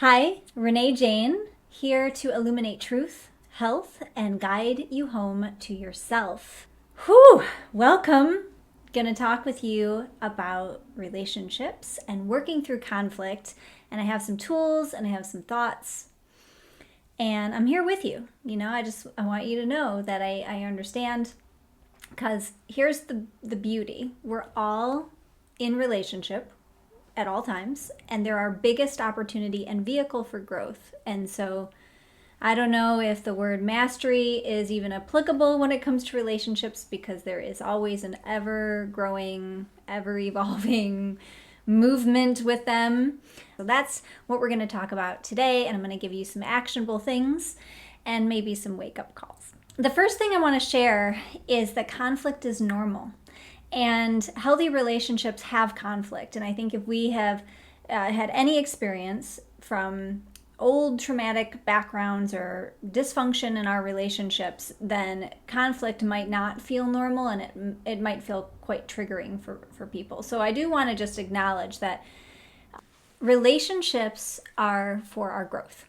Hi, Renee Jayne, here to illuminate truth, health, and guide you home to yourself. Whew, welcome. Gonna talk with you about relationships and working through conflict. And I have some tools and I have some thoughts. And I'm here with you. I want you to know that I understand, because here's the beauty. We're all in relationship at all times, and they're our biggest opportunity and vehicle for growth. And so I don't know if the word mastery is even applicable when it comes to relationships, because there is always an ever-growing, ever-evolving movement with them. So that's what we're going to talk about today, and I'm going to give you some actionable things and maybe some wake-up calls. The first thing I want to share is that conflict is normal. And healthy relationships have conflict. And I think if we have had any experience from old traumatic backgrounds or dysfunction in our relationships, then conflict might not feel normal, and it might feel quite triggering for people. So I do want to just acknowledge that relationships are for our growth.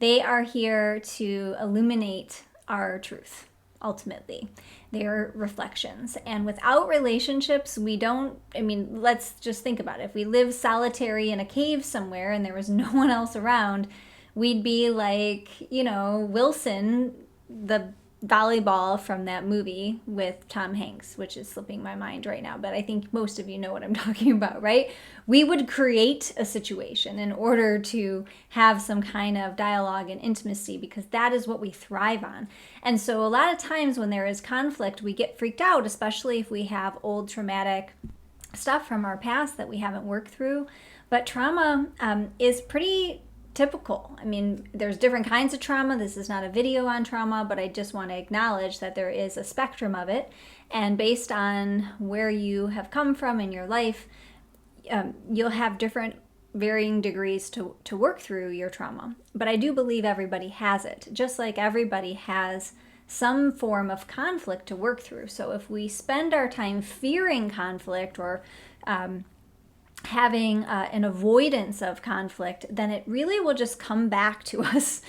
They are here to illuminate our truth. Ultimately, they're reflections. And without relationships, let's just think about it. If we live solitary in a cave somewhere and there was no one else around, we'd be like, Wilson, the volleyball from that movie with Tom Hanks, which is slipping my mind right now, but I think most of you know what I'm talking about, right? We would create a situation in order to have some kind of dialogue and intimacy, because that is what we thrive on. And so a lot of times when there is conflict, we get freaked out, especially if we have old traumatic stuff from our past that we haven't worked through. But trauma is pretty typical. There's different kinds of trauma. This is not a video on trauma, but I just want to acknowledge that there is a spectrum of it. And based on where you have come from in your life, you'll have different varying degrees to work through your trauma. But I do believe everybody has it, just like everybody has some form of conflict to work through. So if we spend our time fearing conflict or having an avoidance of conflict, then it really will just come back to us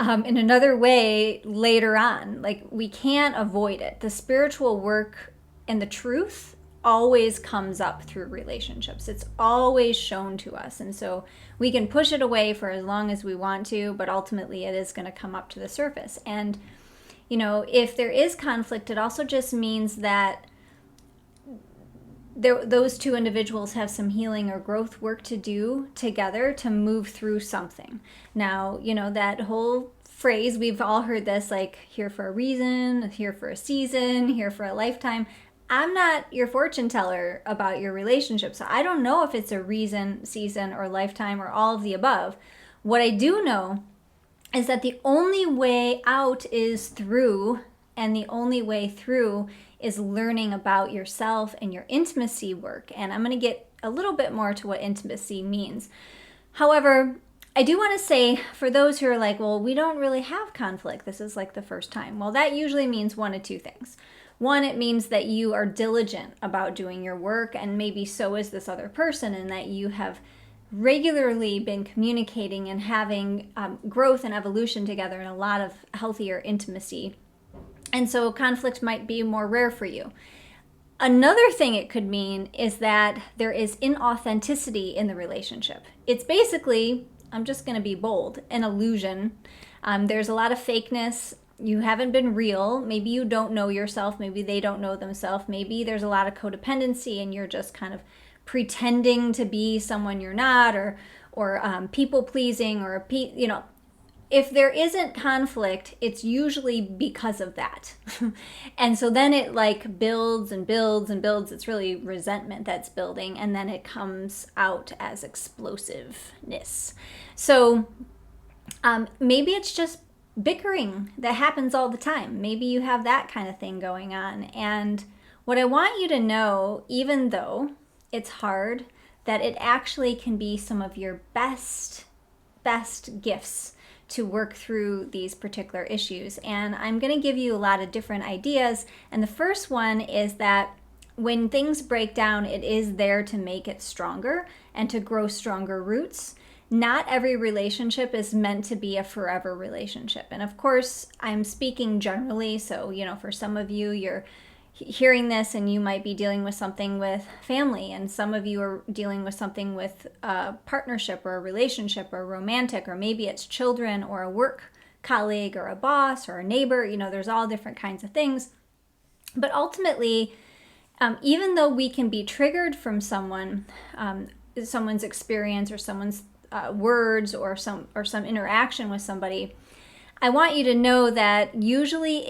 in another way later on. Like, we can't avoid it. The spiritual work and the truth always comes up through relationships. It's always shown to us. And so we can push it away for as long as we want to, but ultimately it is going to come up to the surface. And, if there is conflict, it also just means that those two individuals have some healing or growth work to do together to move through something. Now, that whole phrase, we've all heard this, like, here for a reason, here for a season, here for a lifetime. I'm not your fortune teller about your relationship, so I don't know if it's a reason, season, or lifetime, or all of the above. What I do know is that the only way out is through, and the only way through is learning about yourself and your intimacy work. And I'm going to get a little bit more to what intimacy means. However, I do want to say, for those who are like, well, we don't really have conflict, this is like the first time. Well, that usually means one of two things. One, it means that you are diligent about doing your work, and maybe so is this other person, and that you have regularly been communicating and having growth and evolution together in a lot of healthier intimacy. And so conflict might be more rare for you. Another thing it could mean is that there is inauthenticity in the relationship. It's basically, I'm just going to be bold, an illusion. There's a lot of fakeness. You haven't been real. Maybe you don't know yourself. Maybe they don't know themselves. Maybe there's a lot of codependency and you're just kind of pretending to be someone you're not, or people pleasing, or if there isn't conflict, it's usually because of that. And so then it like builds and builds and builds. It's really resentment that's building, and then it comes out as explosiveness. So maybe it's just bickering that happens all the time. Maybe you have that kind of thing going on. And what I want you to know, even though it's hard, that it actually can be some of your best gifts to work through these particular issues. And I'm going to give you a lot of different ideas. And the first one is that when things break down, it is there to make it stronger and to grow stronger roots, not every relationship is meant to be a forever relationship. And of course, I'm speaking generally. So, for some of you, you're hearing this and you might be dealing with something with family, and some of you are dealing with something with a partnership or a relationship or romantic, or maybe it's children or a work colleague or a boss or a neighbor. There's all different kinds of things. But ultimately, even though we can be triggered from someone's experience or someone's words or some interaction with somebody, I want you to know that usually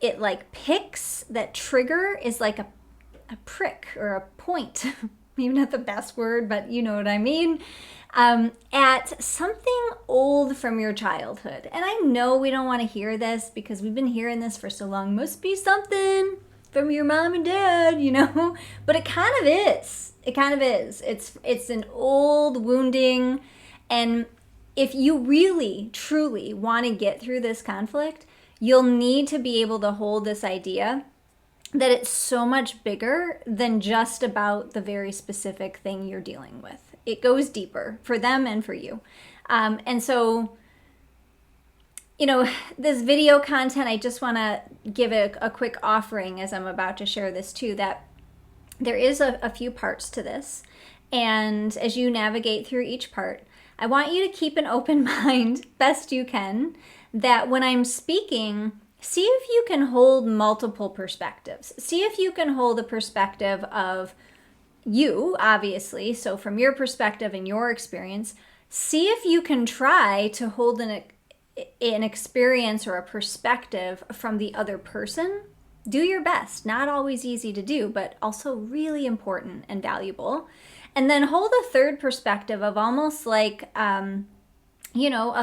it like picks, that trigger is like a prick or a point, maybe not the best word, but you know what I mean, at something old from your childhood. And I know we don't want to hear this because we've been hearing this for so long. Must be something from your mom and dad, but it kind of is. It kind of is. It's an old wounding. And if you really, truly want to get through this conflict, you'll need to be able to hold this idea that it's so much bigger than just about the very specific thing you're dealing with. It goes deeper for them and for you. And so, this video content, I just want to give a quick offering as I'm about to share this too, that there is a few parts to this. And as you navigate through each part, I want you to keep an open mind best you can, that when I'm speaking, see if you can hold multiple perspectives. See if you can hold a perspective of you, obviously, so from your perspective and your experience. See if you can try to hold an experience or a perspective from the other person. Do your best. Not always easy to do, but also really important and valuable. And then hold a third perspective of almost like a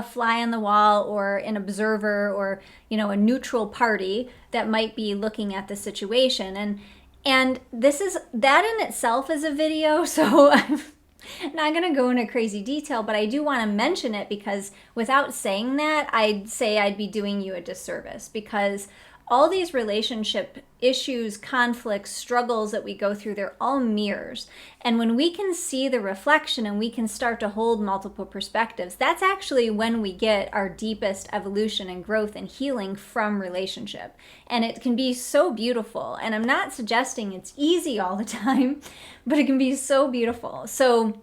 fly on the wall or an observer or, a neutral party that might be looking at the situation. And that in itself is a video. So I'm not going to go into crazy detail, but I do want to mention it because without saying that, I'd say I'd be doing you a disservice, because all these relationship issues, conflicts, struggles that we go through, they're all mirrors. And when we can see the reflection and we can start to hold multiple perspectives, that's actually when we get our deepest evolution and growth and healing from relationship. And it can be so beautiful. And I'm not suggesting it's easy all the time, but it can be so beautiful. So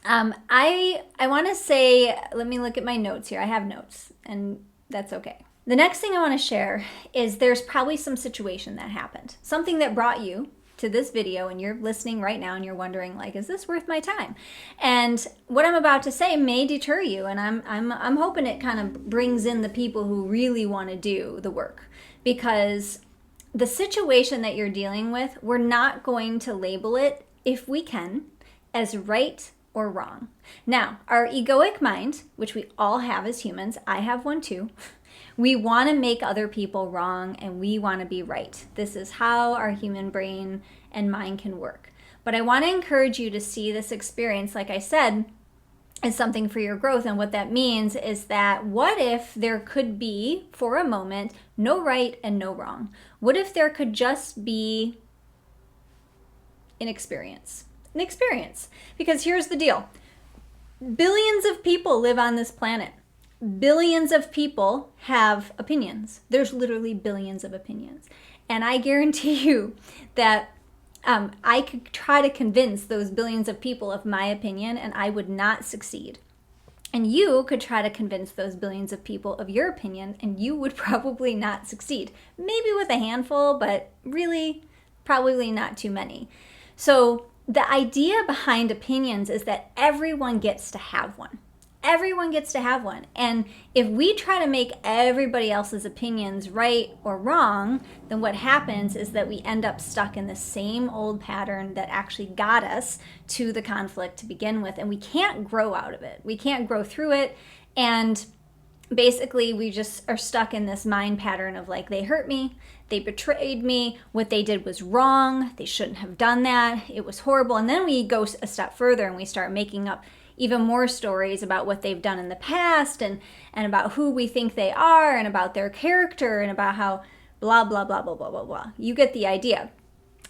I want to say, let me look at my notes here. I have notes, and that's okay. The next thing I want to share is there's probably some situation that happened, something that brought you to this video, and you're listening right now and you're wondering, like, is this worth my time? And what I'm about to say may deter you, and I'm hoping it kind of brings in the people who really want to do the work, because the situation that you're dealing with, we're not going to label it, if we can, as right or wrong. Now, our egoic mind, which we all have as humans, I have one too, we want to make other people wrong and we want to be right. This is how our human brain and mind can work. But I want to encourage you to see this experience, like I said, as something for your growth. And what that means is that what if there could be, for a moment, no right and no wrong? What if there could just be an experience? An experience. Because here's the deal. Billions of people live on this planet. Billions of people have opinions. There's literally billions of opinions. And I guarantee you that I could try to convince those billions of people of my opinion and I would not succeed. And you could try to convince those billions of people of your opinion and you would probably not succeed. Maybe with a handful, but really probably not too many. So the idea behind opinions is that everyone gets to have one. Everyone gets to have one. And if we try to make everybody else's opinions right or wrong, then what happens is that we end up stuck in the same old pattern that actually got us to the conflict to begin with. And we can't grow out of it. We can't grow through it. And basically, we just are stuck in this mind pattern of like, they hurt me, they betrayed me, what they did was wrong, they shouldn't have done that, it was horrible. And then we go a step further and we start making up even more stories about what they've done in the past and about who we think they are and about their character and about how blah, blah, blah, blah, blah, blah, blah. You get the idea.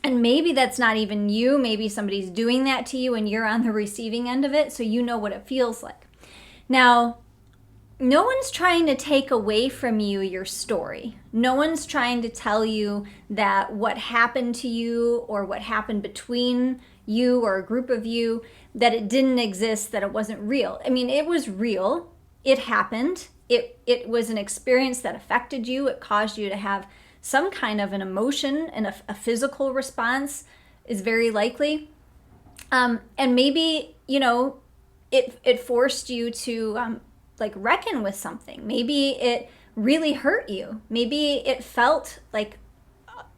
And maybe that's not even you. Maybe somebody's doing that to you and you're on the receiving end of it, so you know what it feels like. Now, no one's trying to take away from you your story. No one's trying to tell you that what happened to you or what happened between you or a group of you, that it didn't exist, that it wasn't real. I mean, it was real. It happened. It was an experience that affected you. It caused you to have some kind of an emotion, and a physical response is very likely. And maybe, it forced you to reckon with something. Maybe it really hurt you. Maybe it felt like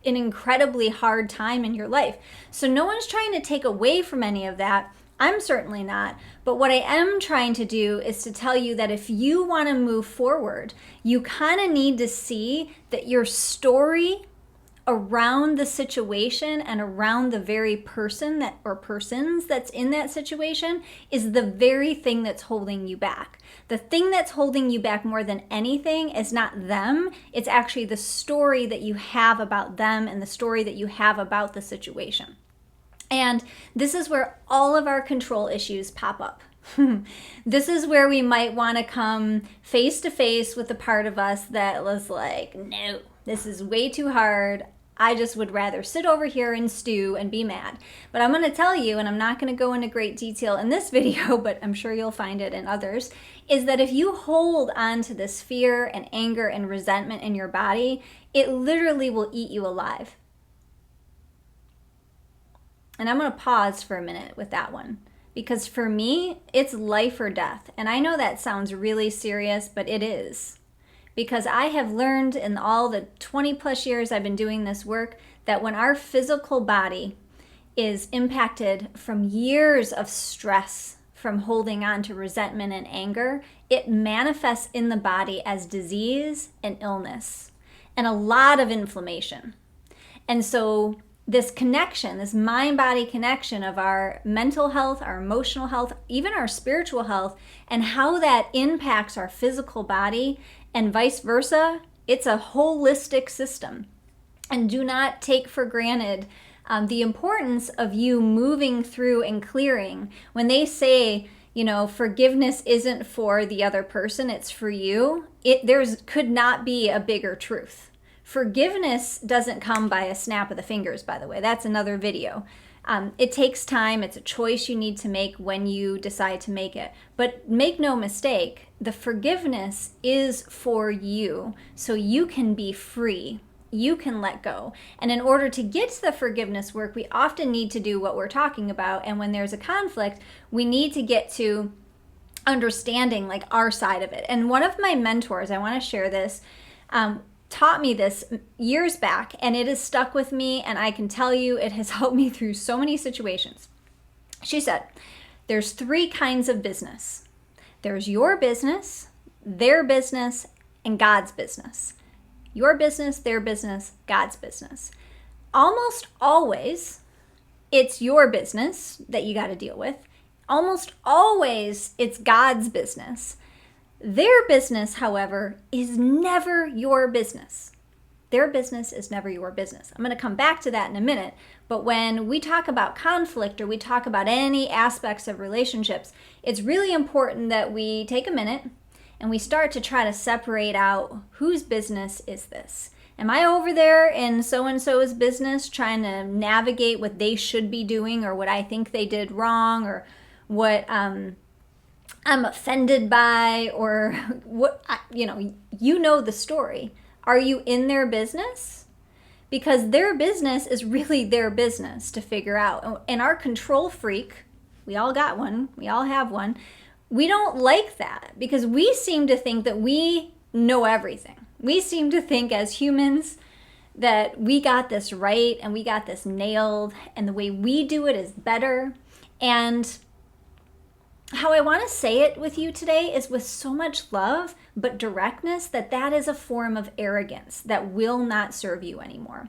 an incredibly hard time in your life. So no one's trying to take away from any of that. I'm certainly not. But what I am trying to do is to tell you that if you want to move forward, you kind of need to see that your story around the situation and around the very person that or persons that's in that situation is the very thing that's holding you back. The thing that's holding you back more than anything is not them. It's actually the story that you have about them and the story that you have about the situation. And this is where all of our control issues pop up. This is where we might want to come face to face with the part of us that was like, no, this is way too hard. I just would rather sit over here and stew and be mad. But I'm going to tell you, and I'm not going to go into great detail in this video, but I'm sure you'll find it in others, is that if you hold on to this fear and anger and resentment in your body, it literally will eat you alive. And I'm going to pause for a minute with that one, because for me, it's life or death. And I know that sounds really serious, but it is. Because I have learned in all the 20 plus years I've been doing this work that when our physical body is impacted from years of stress from holding on to resentment and anger, it manifests in the body as disease and illness and a lot of inflammation. And so this connection, this mind-body connection of our mental health, our emotional health, even our spiritual health, and how that impacts our physical body and vice versa, it's a holistic system. And do not take for granted the importance of you moving through and clearing. When they say, forgiveness isn't for the other person, it's for you, could not be a bigger truth. Forgiveness doesn't come by a snap of the fingers, by the way. That's another video. It takes time. It's a choice you need to make when you decide to make it. But make no mistake, the forgiveness is for you, so you can be free. You can let go. And in order to get to the forgiveness work, we often need to do what we're talking about. And when there's a conflict, we need to get to understanding our side of it. And one of my mentors, I want to share this, taught me this years back, and it has stuck with me, and I can tell you it has helped me through so many situations. She said, there's 3 kinds of business. There's your business, their business, and God's business. Your business, their business, God's business. Almost always, it's your business that you got to deal with. Almost always, it's God's business. Their business, however, is never your business. Their business is never your business. I'm going to come back to that in a minute, but when we talk about conflict or we talk about any aspects of relationships, it's really important that we take a minute and we start to try to separate out whose business is this. Am I over there in so-and-so's business trying to navigate what they should be doing or what I think they did wrong or what I'm offended by or what, you know the story. Are you in their business? Because their business is really their business to figure out. And our control freak, we all got one, we all have one, we don't like that because we seem to think that we know everything. We seem to think as humans that we got this right and we got this nailed and the way we do it is better. And how I want to say it with you today is with so much love, but directness, that is a form of arrogance that will not serve you anymore.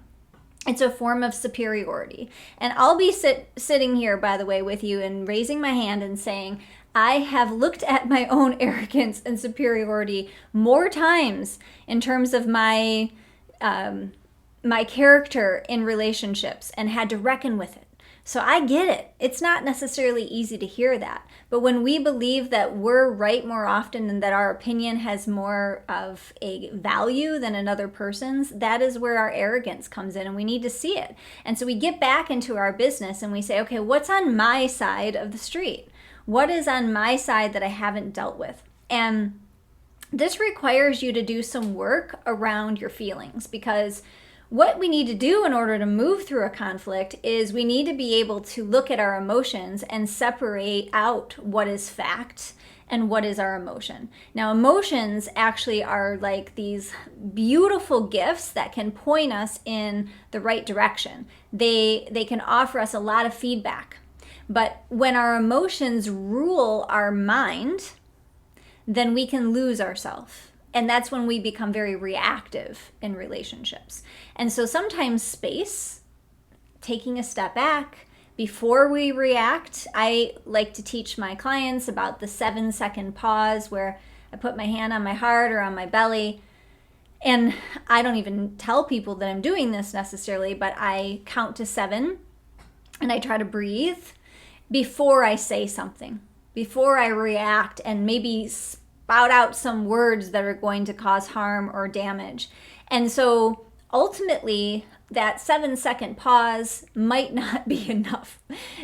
It's a form of superiority. And I'll be sitting here, by the way, with you and raising my hand and saying, I have looked at my own arrogance and superiority more times in terms of my my character in relationships and had to reckon with it. So I get it. It's not necessarily easy to hear that. But when we believe that we're right more often and that our opinion has more of a value than another person's, that is where our arrogance comes in, and we need to see it. And so we get back into our business and we say, okay, what's on my side of the street? What is on my side that I haven't dealt with? And this requires you to do some work around your feelings, because what we need to do in order to move through a conflict is we need to be able to look at our emotions and separate out what is fact and what is our emotion. Now, emotions actually are like these beautiful gifts that can point us in the right direction. They can offer us a lot of feedback. But when our emotions rule our mind, then we can lose ourselves. And that's when we become very reactive in relationships. And so sometimes space, taking a step back before we react. I like to teach my clients about the 7-second pause, where I put my hand on my heart or on my belly. And I don't even tell people that I'm doing this necessarily, but I count to 7 and I try to breathe before I say something, before I react and maybe spout out some words that are going to cause harm or damage. And so ultimately, that 7-second pause might not be enough.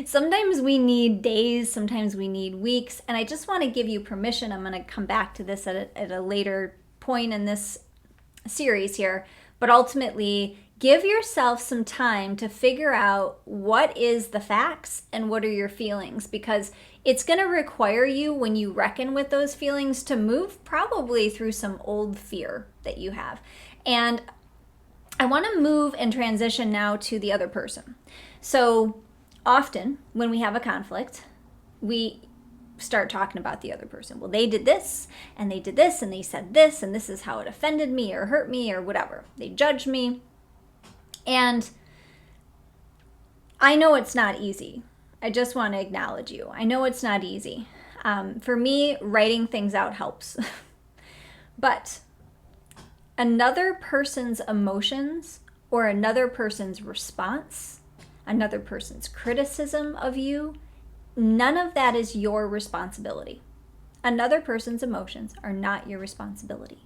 Sometimes we need days, sometimes we need weeks. And I just want to give you permission. I'm going to come back to this at a later point in this series here. But ultimately, give yourself some time to figure out what is the facts and what are your feelings, because it's going to require you, when you reckon with those feelings, to move probably through some old fear that you have. And I want to move and transition now to the other person. So often when we have a conflict, we start talking about the other person. Well, they did this and they did this and they said this and this is how it offended me or hurt me or whatever. They judged me. And I know it's not easy. I just want to acknowledge you. I know it's not easy. For me, writing things out helps. But another person's emotions or another person's response, another person's criticism of you, none of that is your responsibility. Another person's emotions are not your responsibility.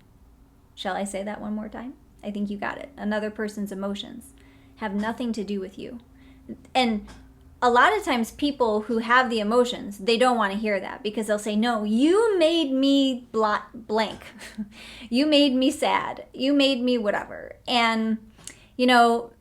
Shall I say that one more time? I think you got it. Another person's emotions have nothing to do with you. And a lot of times people who have the emotions, they don't want to hear that, because they'll say, no, you made me blank. You made me sad. You made me whatever. And, you know,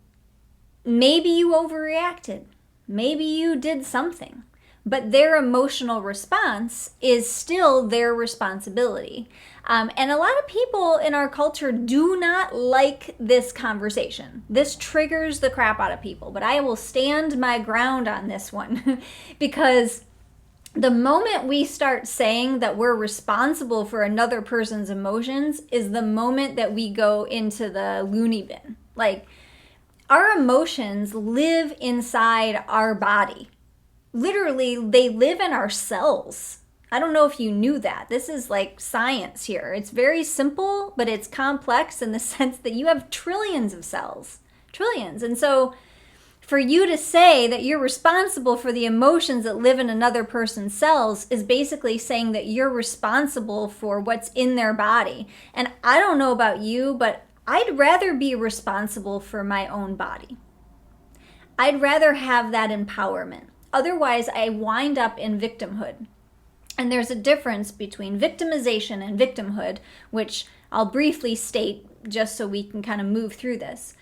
maybe you overreacted. Maybe you did something. But their emotional response is still their responsibility. And a lot of people in our culture do not like this conversation. This triggers the crap out of people, but I will stand my ground on this one because the moment we start saying that we're responsible for another person's emotions is the moment that we go into the loony bin. Like, our emotions live inside our body. Literally, they live in our cells. I don't know if you knew that. This is like science here. It's very simple, but it's complex in the sense that you have trillions of cells. Trillions. And so for you to say that you're responsible for the emotions that live in another person's cells is basically saying that you're responsible for what's in their body. And I don't know about you, but I'd rather be responsible for my own body. I'd rather have that empowerment. Otherwise, I wind up in victimhood. And there's a difference between victimization and victimhood, which I'll briefly state just so we can kind of move through this.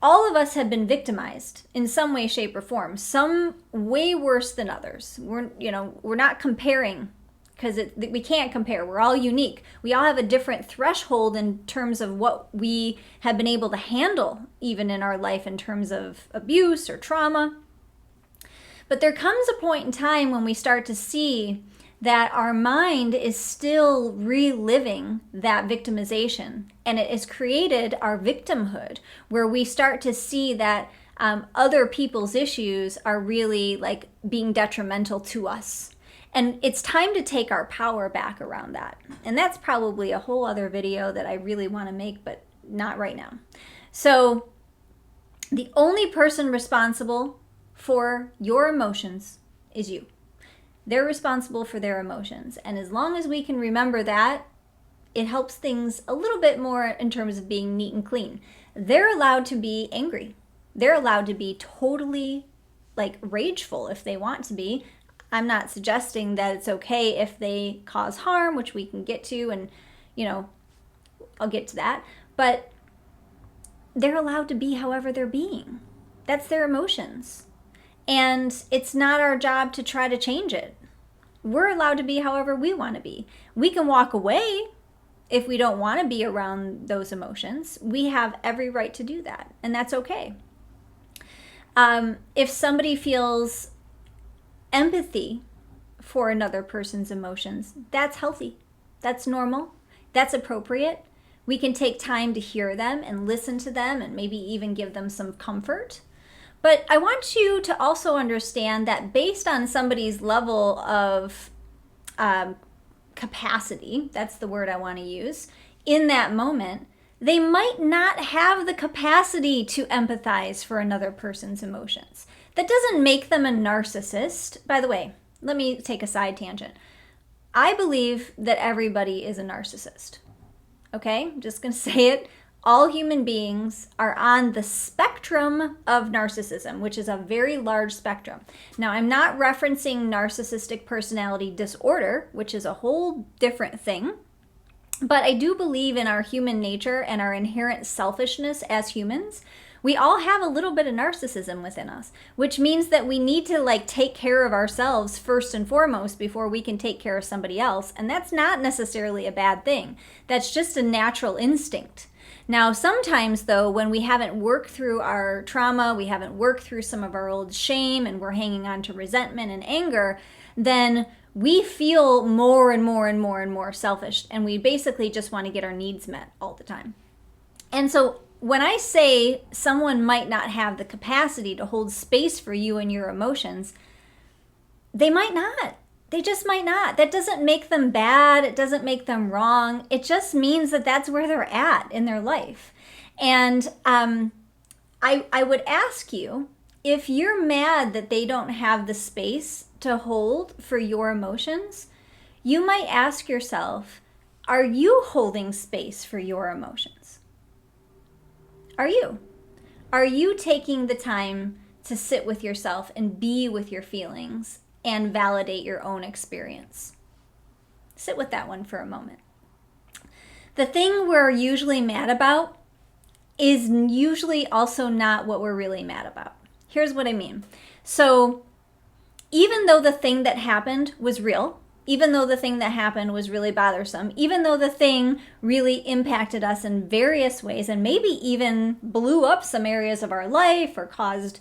All of us have been victimized in some way, shape, or form. Some way worse than others. We're not comparing, because we can't compare. We're all unique. We all have a different threshold in terms of what we have been able to handle, even in our life, in terms of abuse or trauma. But there comes a point in time when we start to see that our mind is still reliving that victimization, and it has created our victimhood, where we start to see that other people's issues are really like being detrimental to us. And it's time to take our power back around that. And that's probably a whole other video that I really want to make, but not right now. So The only person responsible for your emotions is you. They're responsible for their emotions. And as long as we can remember that, it helps things a little bit more in terms of being neat and clean. They're allowed to be angry. They're allowed to be totally like rageful if they want to be. I'm not suggesting that it's okay if they cause harm, which we can get to, and I'll get to that. But they're allowed to be however they're being. That's their emotions. And it's not our job to try to change it. We're allowed to be however we want to be. We can walk away if we don't want to be around those emotions. We have every right to do that, and that's okay. If somebody feels empathy for another person's emotions, that's healthy. That's normal. That's appropriate. We can take time to hear them and listen to them and maybe even give them some comfort. But I want you to also understand that based on somebody's level of capacity, that's the word I want to use, in that moment, they might not have the capacity to empathize for another person's emotions. That doesn't make them a narcissist. By the way, let me take a side tangent. I believe that everybody is a narcissist. Okay? I'm just going to say it. All human beings are on the spectrum of narcissism, which is a very large spectrum. Now, I'm not referencing narcissistic personality disorder, which is a whole different thing. But I do believe in our human nature and our inherent selfishness as humans. We all have a little bit of narcissism within us, which means that we need to take care of ourselves first and foremost before we can take care of somebody else. And that's not necessarily a bad thing. That's just a natural instinct. Now, sometimes though, when we haven't worked through our trauma, we haven't worked through some of our old shame, and we're hanging on to resentment and anger, then we feel more and more and more and more selfish, and we basically just want to get our needs met all the time. And so when I say someone might not have the capacity to hold space for you and your emotions, they might not. They just might not. That doesn't make them bad. It doesn't make them wrong. It just means that that's where they're at in their life. And I would ask you, if you're mad that they don't have the space to hold for your emotions, you might ask yourself, are you holding space for your emotions? Are you? Are you taking the time to sit with yourself and be with your feelings and validate your own experience? Sit with that one for a moment. The thing we're usually mad about is usually also not what we're really mad about. Here's what I mean. So even though the thing that happened was real, even though the thing that happened was really bothersome, even though the thing really impacted us in various ways and maybe even blew up some areas of our life or caused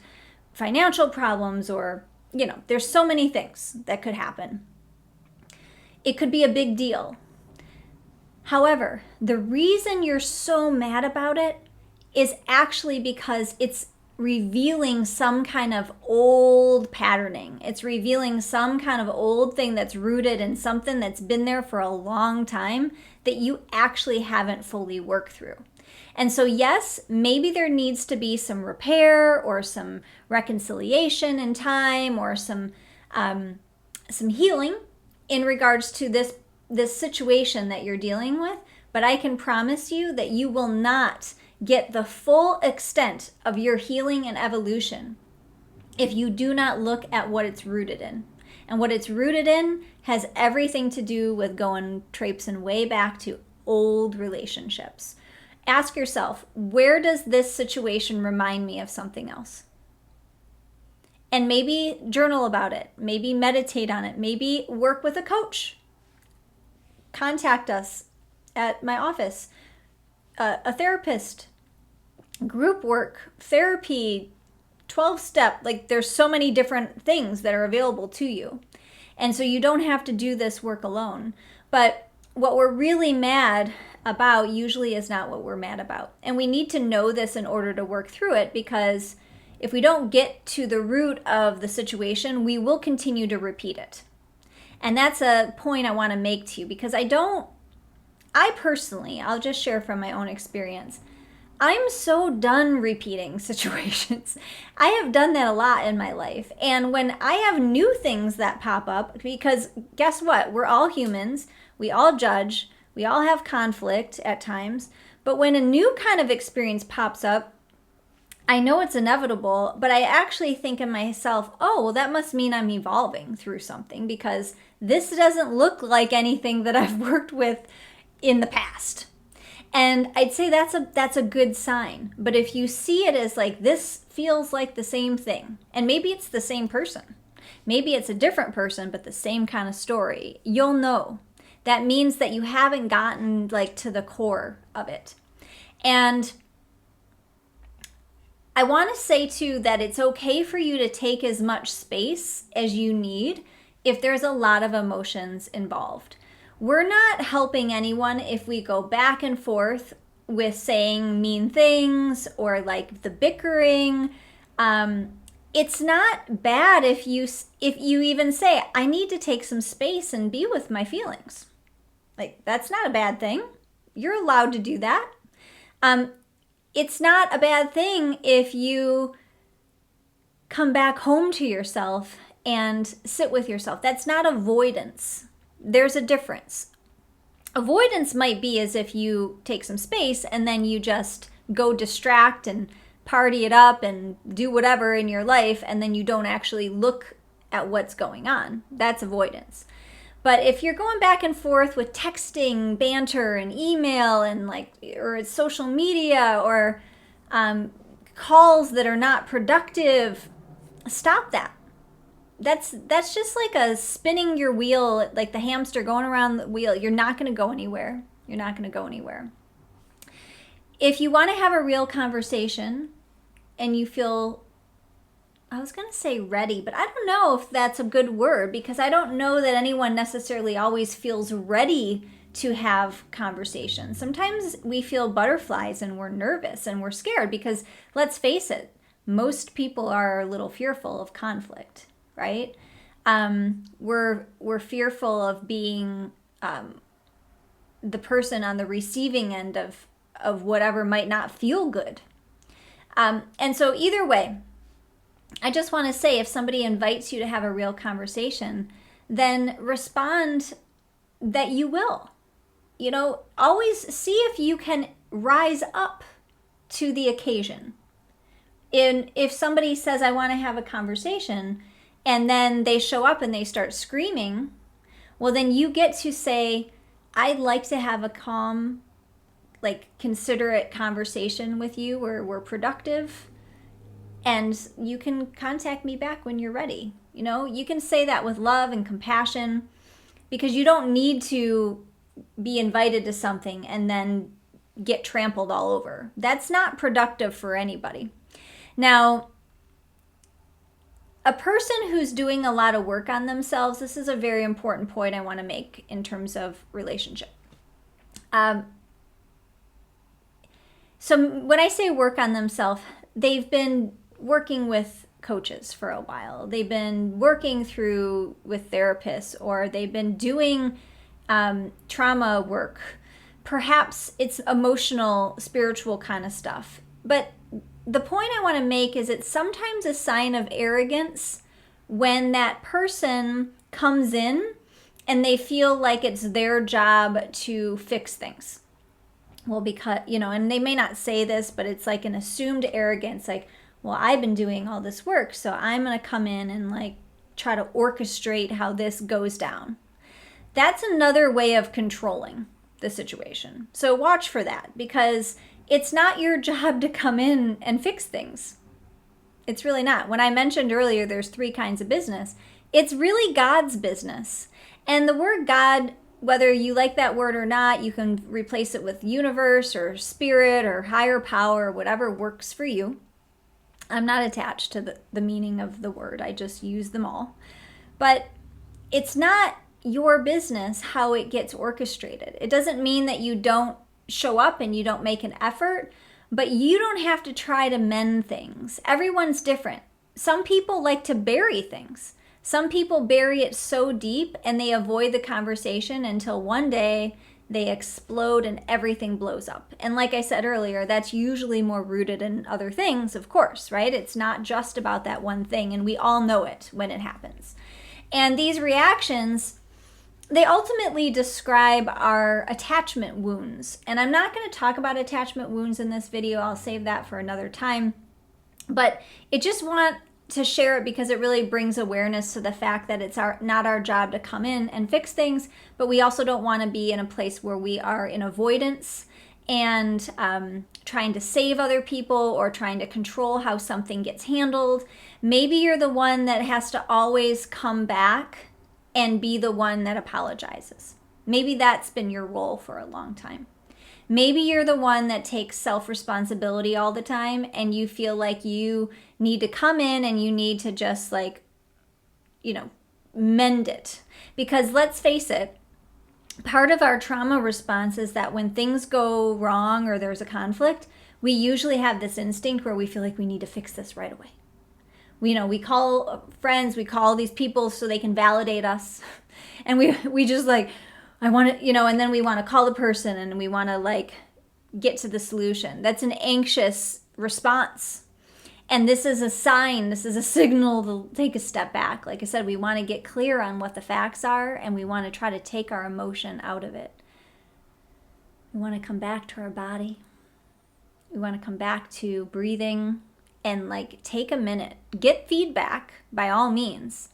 financial problems, or there's so many things that could happen. It could be a big deal. However, the reason you're so mad about it is actually because it's revealing some kind of old patterning. It's revealing some kind of old thing that's rooted in something that's been there for a long time that you actually haven't fully worked through. And so yes, maybe there needs to be some repair or some reconciliation in time, or some healing in regards to this situation that you're dealing with. But I can promise you that you will not get the full extent of your healing and evolution if you do not look at what it's rooted in. And what it's rooted in has everything to do with traipsing way back to old relationships. Ask yourself, where does this situation remind me of something else? And maybe journal about it. Maybe meditate on it. Maybe work with a coach. Contact us at my office. A therapist, group work, therapy, 12-step. There's so many different things that are available to you. And so you don't have to do this work alone. But what we're really mad about usually is not what we're mad about. And we need to know this in order to work through it, because if we don't get to the root of the situation, we will continue to repeat it. And that's a point I want to make to you, because I personally, I'll just share from my own experience, I'm so done repeating situations. I have done that a lot in my life. And when I have new things that pop up, because guess what? We're all humans. We all judge. We all have conflict at times. But when a new kind of experience pops up, I know it's inevitable, but I actually think in myself, oh, well, that must mean I'm evolving through something, because this doesn't look like anything that I've worked with in the past. And I'd say that's a good sign. But if you see it as like, this feels like the same thing, and maybe it's the same person, maybe it's a different person, but the same kind of story, you'll know. That means that you haven't gotten like to the core of it. And I want to say too that it's okay for you to take as much space as you need if there's a lot of emotions involved. We're not helping anyone if we go back and forth with saying mean things or like the bickering. It's not bad if you even say, I need to take some space and be with my feelings. Like, that's not a bad thing. You're allowed to do that. It's not a bad thing if you come back home to yourself and sit with yourself. That's not avoidance. There's a difference. Avoidance might be as if you take some space and then you just go distract and party it up and do whatever in your life, and then you don't actually look at what's going on. That's avoidance. But if you're going back and forth with texting, banter, and email, and like, or social media, or calls that are not productive, stop that. That's just like a spinning your wheel, like the hamster going around the wheel. You're not going to go anywhere. You're not going to go anywhere. If you want to have a real conversation and you feel, I was going to say ready, but I don't know if that's a good word, because I don't know that anyone necessarily always feels ready to have conversations. Sometimes we feel butterflies and we're nervous and we're scared because, let's face it, most people are a little fearful of conflict, right? We're fearful of being the person on the receiving end of whatever might not feel good. And so either way, I just want to say, if somebody invites you to have a real conversation, then respond that you will. You know, always see if you can rise up to the occasion. If somebody says, I want to have a conversation, and then they show up and they start screaming, well, then you get to say, I'd like to have a calm, like, considerate conversation with you where we're productive. And you can contact me back when you're ready. You know, you can say that with love and compassion, because you don't need to be invited to something and then get trampled all over. That's not productive for anybody. Now, a person who's doing a lot of work on themselves, this is a very important point I want to make in terms of relationship. So when I say work on themselves, they've been working with coaches for a while. They've been working through with therapists, or they've been doing trauma work. Perhaps it's emotional, spiritual kind of stuff. But the point I want to make is it's sometimes a sign of arrogance when that person comes in and they feel like it's their job to fix things. Well, because, you know, and they may not say this, but it's like an assumed arrogance, like, well, I've been doing all this work, so I'm going to come in and like try to orchestrate how this goes down. That's another way of controlling the situation. So watch for that, because it's not your job to come in and fix things. It's really not. When I mentioned earlier there's 3 kinds of business, it's really God's business. And the word God, whether you like that word or not, you can replace it with universe or spirit or higher power, whatever works for you. I'm not attached to the meaning of the word. I just use them all. But it's not your business how it gets orchestrated. It doesn't mean that you don't show up and you don't make an effort, but you don't have to try to mend things. Everyone's different. Some people like to bury things. Some people bury it so deep and they avoid the conversation until one day they explode and everything blows up. And like I said earlier, that's usually more rooted in other things, of course, right? It's not just about that one thing, and we all know it when it happens. And these reactions, they ultimately describe our attachment wounds. And I'm not going to talk about attachment wounds in this video. I'll save that for another time. But I just want to share it because it really brings awareness to the fact that it's not our job to come in and fix things, but we also don't want to be in a place where we are in avoidance and trying to save other people or trying to control how something gets handled. Maybe you're the one that has to always come back and be the one that apologizes. Maybe that's been your role for a long time. Maybe you're the one that takes self-responsibility all the time and you feel like you need to come in and you need to just mend it. Because let's face it, part of our trauma response is that when things go wrong or there's a conflict, we usually have this instinct where we feel like we need to fix this right away. We call friends, we call these people so they can validate us. And we just I want to, and then we want to call the person and we want to get to the solution. That's an anxious response. And this is a sign, this is a signal to take a step back. Like I said, we want to get clear on what the facts are and we want to try to take our emotion out of it. We want to come back to our body. We want to come back to breathing and take a minute. Get feedback by all means.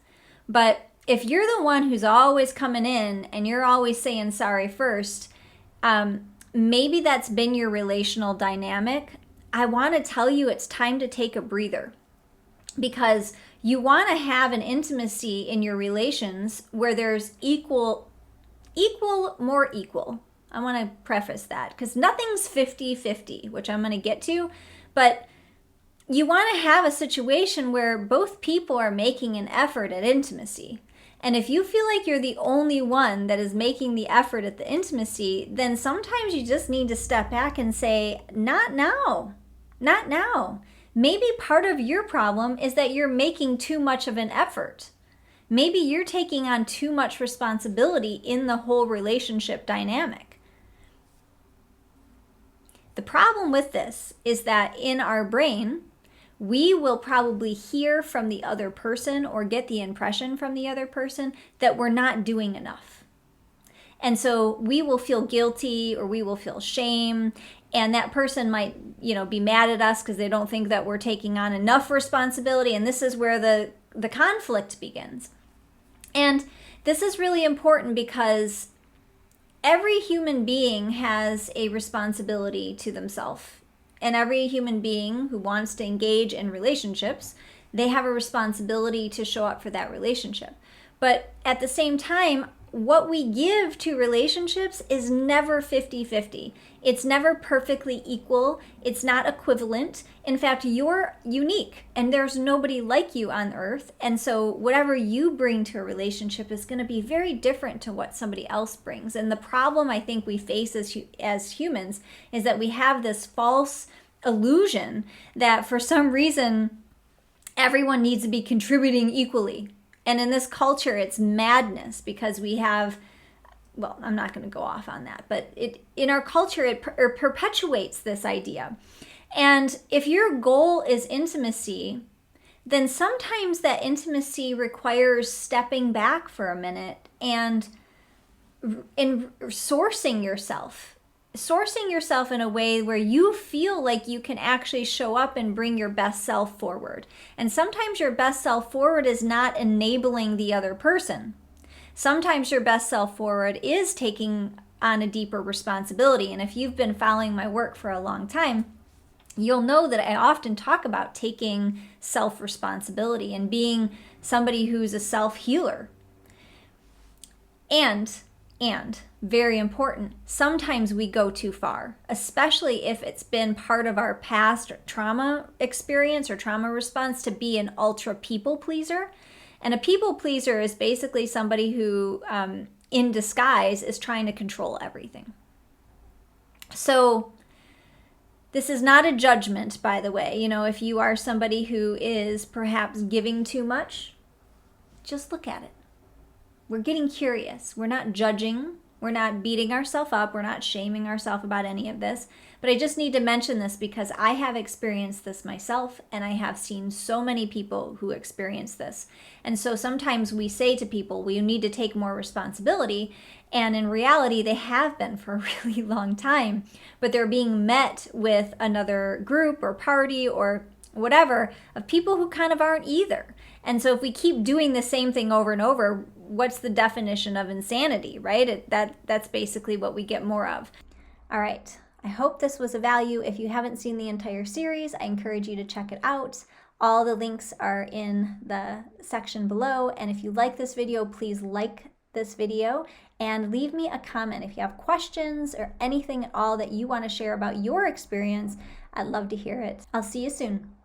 But if you're the one who's always coming in and you're always saying sorry first, maybe that's been your relational dynamic. I want to tell you it's time to take a breather, because you want to have an intimacy in your relations where there's equal, more equal. I want to preface that because nothing's 50-50, which I'm going to get to, but you want to have a situation where both people are making an effort at intimacy. And if you feel like you're the only one that is making the effort at the intimacy, then sometimes you just need to step back and say, not now, not now. Maybe part of your problem is that you're making too much of an effort. Maybe you're taking on too much responsibility in the whole relationship dynamic. The problem with this is that in our brain, we will probably hear from the other person or get the impression from the other person that we're not doing enough. And so we will feel guilty or we will feel shame, and that person might, be mad at us because they don't think that we're taking on enough responsibility, and this is where the conflict begins. And this is really important because every human being has a responsibility to themselves. And every human being who wants to engage in relationships, they have a responsibility to show up for that relationship. But at the same time, what we give to relationships is never 50-50. It's never perfectly equal. It's not equivalent. In fact, you're unique and there's nobody like you on earth. And so whatever you bring to a relationship is going to be very different to what somebody else brings. And the problem I think we face as humans is that we have this false illusion that for some reason everyone needs to be contributing equally. And in this culture, it's madness because we have, well, I'm not going to go off on that, but in our culture, it perpetuates this idea. And if your goal is intimacy, then sometimes that intimacy requires stepping back for a minute and sourcing yourself in a way where you feel like you can actually show up and bring your best self forward. And sometimes your best self forward is not enabling the other person. Sometimes your best self forward is taking on a deeper responsibility. And if you've been following my work for a long time, you'll know that I often talk about taking self-responsibility and being somebody who's a self-healer. And very important, sometimes we go too far, especially if it's been part of our past trauma experience or trauma response to be an ultra people pleaser. And a people pleaser is basically somebody who, in disguise, is trying to control everything. So this is not a judgment, by the way. If you are somebody who is perhaps giving too much, just look at it. We're getting curious. We're not judging. We're not beating ourselves up. We're not shaming ourselves about any of this. But I just need to mention this because I have experienced this myself, and I have seen so many people who experience this. And so sometimes we say to people, well, you need to take more responsibility. And in reality, they have been for a really long time, but they're being met with another group or party or whatever of people who kind of aren't either. And so if we keep doing the same thing over and over, what's the definition of insanity, right? That's basically what we get more of. All right. I hope this was of value. If you haven't seen the entire series, I encourage you to check it out. All the links are in the section below. And if you like this video, please like this video and leave me a comment. If you have questions or anything at all that you want to share about your experience, I'd love to hear it. I'll see you soon.